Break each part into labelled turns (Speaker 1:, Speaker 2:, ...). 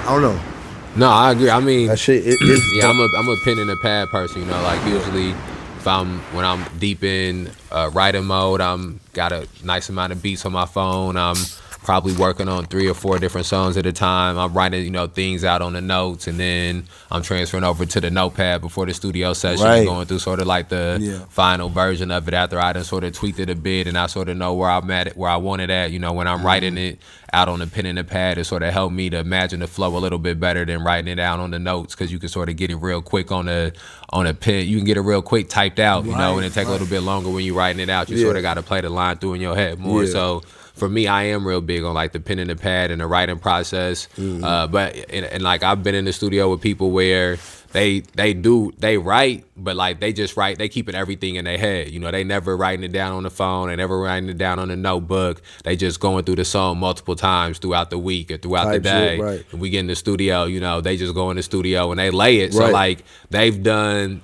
Speaker 1: I don't know.
Speaker 2: No, I agree. I mean,
Speaker 1: That shit,
Speaker 2: yeah, I'm a pen in the pad person. You know, like usually, if when I'm deep in writing mode, I'm got a nice amount of beats on my phone. I'm probably working on 3 or 4 different songs at a time. I'm writing, things out on the notes, and then I'm transferring over to the notepad before the studio session and
Speaker 1: right.
Speaker 2: going through sort of like the
Speaker 1: Yeah.
Speaker 2: final version of it after I done sort of tweaked it a bit, and I sort of know where I'm at, where I want it at. When I'm writing it out on the pen and the pad, it sort of helped me to imagine the flow a little bit better than writing it out on the notes, because you can sort of get it real quick on a pen. You can get it real quick typed out, and it take a little bit longer when you're writing it out. You sort of got to play the line through in your head more. So for me, I am real big on like the pen and the pad and the writing process. But like I've been in the studio with people where they write, but like they just write, they keeping everything in their head. They never writing it down on the phone, they never writing it down on a notebook. They just going through the song multiple times throughout the week or throughout the day.
Speaker 1: Shit,
Speaker 2: And we get in the studio, they just go in the studio and they lay it. So like they've done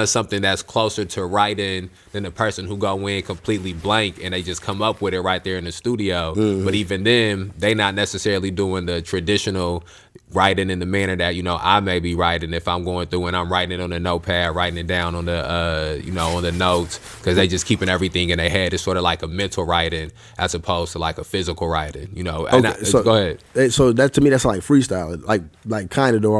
Speaker 2: something that's closer to writing than the person who go in completely blank and they just come up with it right there in the studio. But even then, they not necessarily doing the traditional writing in the manner that I may be writing if I'm going through and I'm writing it on a notepad, writing it down on the on the notes, because they just keeping everything in their head. It's sort of like a mental writing as opposed to like a physical writing.
Speaker 1: Okay, so
Speaker 2: go ahead.
Speaker 1: So that to me, that's like freestyle, like kind of though,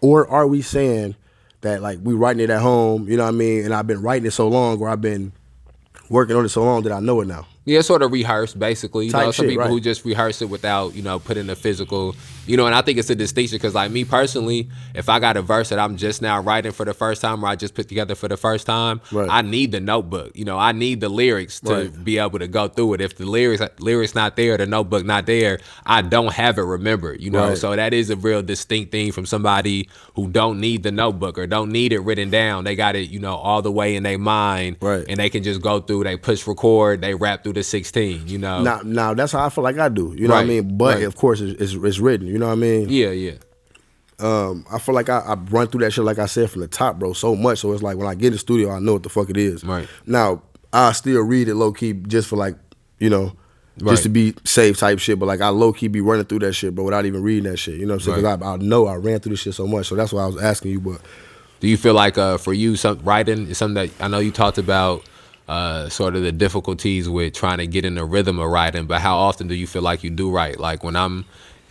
Speaker 1: or are we saying that like we writing it at home? You know what I mean? And I've been writing it so long, or I've been working on it so long that I know it now.
Speaker 2: Yeah, it's sort of rehearsed, basically. Some
Speaker 1: Shit,
Speaker 2: people
Speaker 1: right.
Speaker 2: who just rehearse it without, putting the physical, and I think it's a distinction because, like, me personally, if I got a verse that I'm just now writing for the first time or I just put together for the first time, I need the notebook. I need the lyrics to be able to go through it. If the lyrics not there, the notebook not there, I don't have it remembered, So that is a real distinct thing from somebody who don't need the notebook or don't need it written down. They got it, all the way in their mind, and they can just go through, they push record, they rap through the 16,
Speaker 1: Now that's how I feel like I do. You know what I mean? But of course, it's written. You know what I mean?
Speaker 2: Yeah.
Speaker 1: I feel like I run through that shit, like I said, from the top, bro, so much. So it's like when I get in the studio, I know what the fuck it is.
Speaker 2: Right.
Speaker 1: Now, I still read it low key just for like, just to be safe type shit. But like I low key be running through that shit, bro, without even reading that shit. You know what I'm saying? Because I know I ran through this shit so much. So that's why I was asking you. But
Speaker 2: do you feel like for you, writing is something that I know you talked about? Sort of the difficulties with trying to get in the rhythm of writing, but how often do you feel like you do write? Like when I'm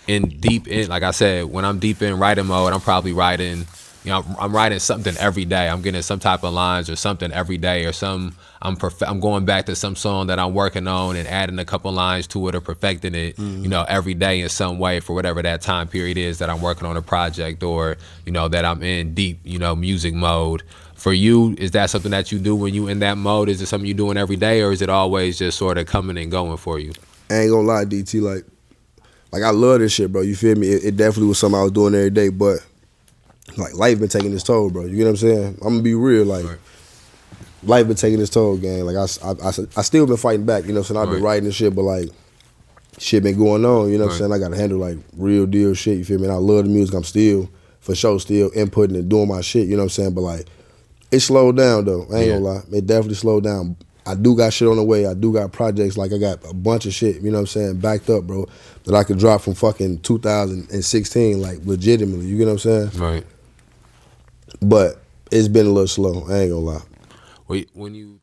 Speaker 2: deep in, like I said, when I'm deep in writing mode, I'm probably writing, I'm writing something every day. I'm getting some type of lines or something every day, or I'm going back to some song that I'm working on and adding a couple lines to it or perfecting it, every day in some way for whatever that time period is that I'm working on a project or, that I'm in deep, music mode. For you, is that something that you do when you in that mode? Is it something you doing every day, or is it always just sort of coming and going for you?
Speaker 1: I ain't gonna lie, DT, like I love this shit, bro. You feel me? It definitely was something I was doing every day, but like life been taking its toll, bro. You get what I'm saying? I'm gonna be real, like life been taking its toll, gang. Like I still been fighting back, you know what I'm saying? I've been writing this shit, but like shit been going on, you know what I'm saying? I gotta handle like real deal shit, you feel me? And I love the music. I'm still, for sure, still inputting and doing my shit, you know what I'm saying? But like it slowed down though. I ain't gonna lie. It definitely slowed down. I do got shit on the way. I do got projects. Like I got a bunch of shit, you know what I'm saying, backed up, bro, that I could drop from fucking 2016, like legitimately. You get what I'm saying?
Speaker 2: Right.
Speaker 1: But it's been a little slow. I ain't gonna lie.
Speaker 2: When you